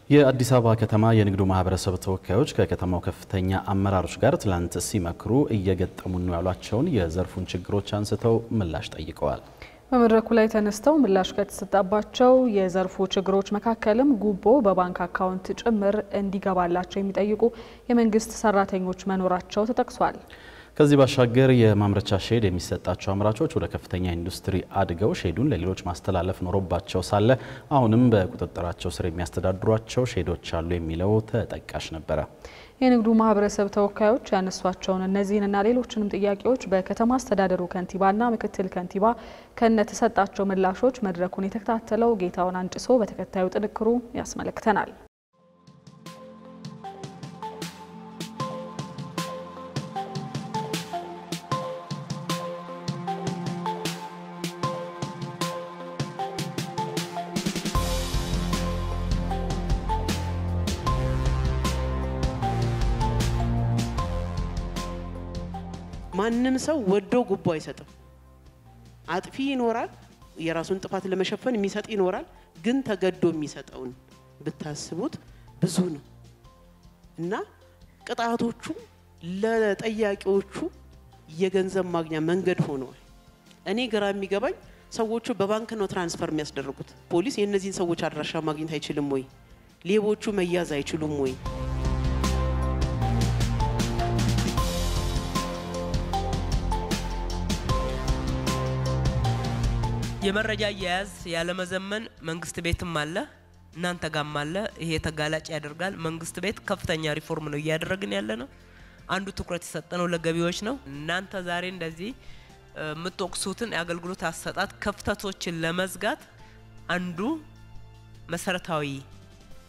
የአዲስ አበባ ከተማ የንግዱ ማህበረሰብ ተወካዮች ከከተማው ከፍተኛ አመራሮች ጋር ትላንት ሲመክሩ እየገጠሙን ያሏቸውን የዘርፉን ችግሮች አንስተው ምላሽ ጠይቀዋል። በመድረኩ ላይ ተነስተው ምላሽ ከተሰጣባቸው የዘርፉ ችግሮች መካከልም ጉቦ በባንክ አካውንት ጭምር እንዲገባላቸው የሚጠይቁ የመንግስት ሰራተኞች መኖራቸው ተጠቅሷል። ከዚህ ባሻገር የማምረቻ ሼድ የሚሰጣቸው አምራቾች ወደ ከፍተኛ ኢንዱስትሪ አድገው ሼዱን ለሌሎች ማስተላለፍ ኖሮባቸው ሳለ አሁንም በቁጥጥራቸው ስር የሚያስተዳድሯቸው ሼዶች አሉ የሚለው ተጠቃሽ ነበረ። የንግዱ ማህበረሰብ ተወካዮች ያነሷቸውን እነዚህንና ሌሎችንም ጥያቄዎች በከተማ አስተዳደሩ ከንቲባና ምክትል ከንቲባ ከነተሰጣቸው ምላሾች መድረኩን የተከታተለው ጌታውን አንጭሶ በተከታዩ ጥንክሩ ያስመለክተናል። ማንንም ሰው ወዶ ጉቦ አይሰጥም። አጥፊ ይኖራል፣ የራሱን ጥፋት ለመሸፈን የሚሰጥ ይኖራል። ግን ተገዶ የሚሰጠውን ብታስቡት ብዙ ነው እና ቅጣቶቹ ለጠያቂዎቹ የገንዘብ ማግኛ መንገድ ሆነዋል። እኔ ግራ የሚገባኝ ሰዎቹ በባንክ ነው ትራንስፈር የሚያስደርጉት። ፖሊስ የእነዚህን ሰዎች አድራሻ ማግኘት አይችልም ወይ? ሌቦቹ መያዝ አይችሉም ወይ? የመረጃ ያያዝ ያለ መዘመን መንግስት ቤትም አለ እናንተ ጋም አለ። ይሄ ተጋላጭ ያደርጋል። መንግስት ቤት ከፍተኛ ሪፎርም ነው ያደረግን ያለነው። አንዱ ትኩረት የሰጠነው ለገቢዎች ነው። እናንተ ዛሬ እንደዚህ ምትወቅሱትን የአገልግሎት አሰጣጥ ክፍተቶችን ለመዝጋት አንዱ መሰረታዊ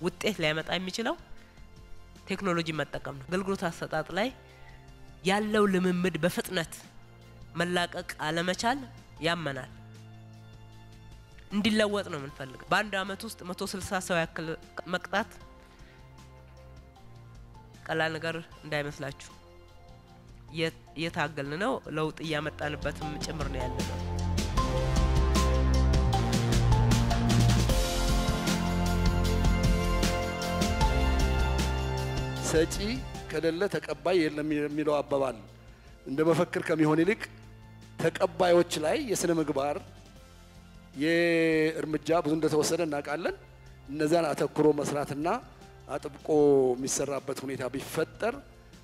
ውጤት ሊያመጣ የሚችለው ቴክኖሎጂ መጠቀም ነው። አገልግሎት አሰጣጥ ላይ ያለው ልምምድ በፍጥነት መላቀቅ አለመቻል ያመናል። እንዲለወጥ ነው የምንፈልገው። በአንድ አመት ውስጥ 160 ሰው ያክል መቅጣት ቀላል ነገር እንዳይመስላችሁ። የታገልን ነው፣ ለውጥ ያመጣንበትም ጭምር ነው ያለነው። ሰጪ ከሌለ ተቀባይ የለም የሚለው አባባል እንደ መፈክር ከሚሆን ይልቅ ተቀባዮች ላይ የስነ ምግባር የእርምጃ ብዙ እንደተወሰደ እናውቃለን። እነዛን አተኩሮ መስራትና አጥብቆ የሚሰራበት ሁኔታ ቢፈጠር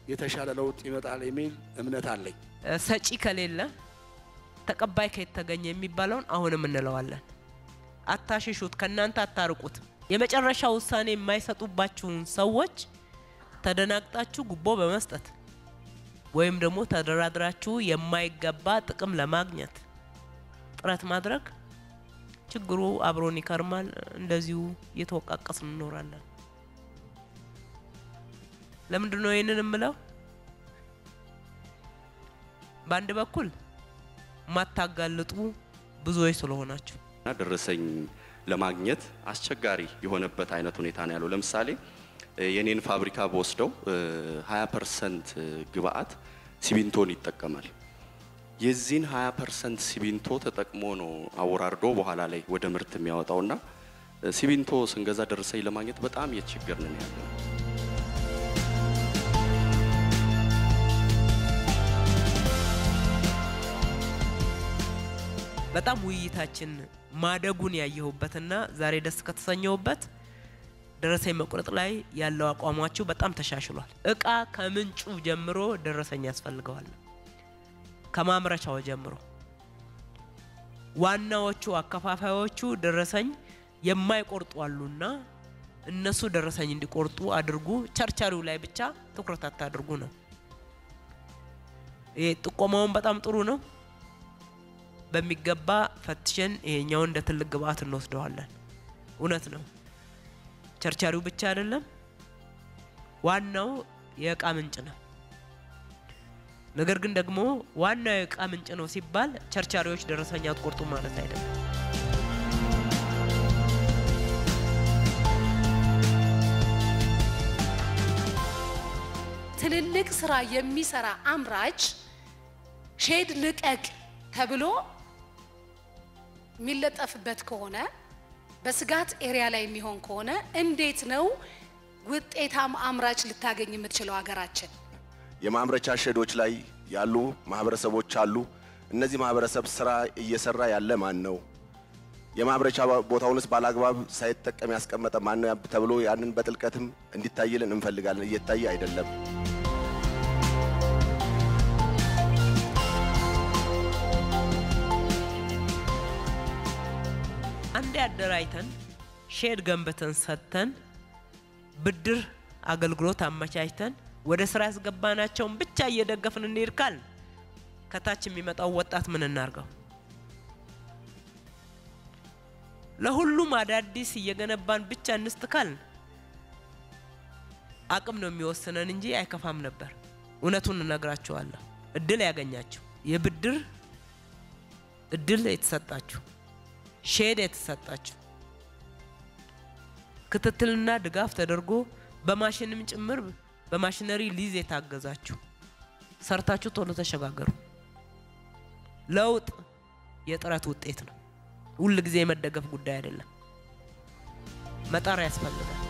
የተሻለ ለውጥ ይመጣል የሚል እምነት አለኝ። ሰጪ ከሌለ ተቀባይ ከተገኘ የሚባለውን አሁንም እንለዋለን። አታሽሹት፣ ከናንተ አታርቁት። የመጨረሻ ውሳኔ የማይሰጡባችሁን ሰዎች ተደናግጣችሁ ጉቦ በመስጠት ወይም ደግሞ ተደራድራችሁ የማይገባ ጥቅም ለማግኘት ጥረት ማድረግ ችግሩ አብሮን ይከርማል። እንደዚሁ እየተወቃቀስን እንኖራለን። ለምንድነው ይሄንን እምለው? በአንድ በኩል ማታጋልጡ ብዙዎች ስለሆናችሁ ደረሰኝ ለማግኘት አስቸጋሪ የሆነበት አይነት ሁኔታ ነው ያለው። ለምሳሌ የኔን ፋብሪካ በወስደው 20% ግብአት ሲሚንቶን ይጠቀማል። የዚህን 20% ሲሚንቶ ተጠቅሞ ነው አወራርዶ በኋላ ላይ ወደ ምርት የሚያወጣውና ሲሚንቶ ስንገዛ ደረሰኝ ለማግኘት በጣም እየተቸገርን ነው ያለው። በጣም ውይይታችን ማደጉን ያየሁበትና ዛሬ ደስ ከተሰኘውበት ደረሰኝ መቁረጥ ላይ ያለው አቋማችሁ በጣም ተሻሽሏል። እቃ ከምንጩ ጀምሮ ደረሰኝ ያስፈልገዋል። ከማምረቻው ጀምሮ ዋናዎቹ አከፋፋዮቹ ደረሰኝ የማይቆርጡ አሉና እነሱ ደረሰኝ እንዲቆርጡ አድርጉ። ቸርቻሪው ላይ ብቻ ትኩረት አታድርጉ ነው። ይሄ ጥቆማውን በጣም ጥሩ ነው። በሚገባ ፈትሸን ይሄኛው እንደ ትልቅ ግብአት እንወስደዋለን። እውነት ነው። ቸርቻሪው ብቻ አይደለም፣ ዋናው የእቃ ምንጭ ነው። ነገር ግን ደግሞ ዋናው የእቃ ምንጭ ነው ሲባል ቸርቻሪዎች ደረሰኝ አትቆርጡ ማለት አይደለም። ትልልቅ ስራ የሚሰራ አምራች ሼድ ልቀቅ ተብሎ የሚለጠፍበት ከሆነ በስጋት ኤሪያ ላይ የሚሆን ከሆነ እንዴት ነው ውጤታም አምራች ልታገኝ የምትችለው ሀገራችን? የማምረቻ ሼዶች ላይ ያሉ ማህበረሰቦች አሉ። እነዚህ ማህበረሰብ ስራ እየሰራ ያለ ማን ነው? የማምረቻ ቦታውንስ ባላግባብ ሳይጠቀም ያስቀመጠ ማን ነው ተብሎ ያንን በጥልቀትም እንዲታይልን እንፈልጋለን። እየታየ አይደለም። አንድ አደራይተን ሼድ ገንብተን ሰጥተን ብድር አገልግሎት አመቻችተን ወደ ስራ ያስገባናቸውን ብቻ እየደገፍን እንይርካል። ከታች የሚመጣው ወጣት ምን እናርገው? ለሁሉም አዳዲስ እየገነባን ብቻ እንስተካል። አቅም ነው የሚወስነን እንጂ አይከፋም ነበር። እውነቱን እነግራችኋለሁ። እድል ያገኛችሁ የብድር እድል የተሰጣችሁ ሼድ የተሰጣችሁ ክትትልና ድጋፍ ተደርጎ በማሽንም ጭምር በማሽነሪ ሊዝ የታገዛችሁ ሰርታችሁ ቶሎ ተሸጋገሩ። ለውጥ የጥረት ውጤት ነው። ሁሉ ጊዜ የመደገፍ ጉዳይ አይደለም። መጣር ያስፈልጋል።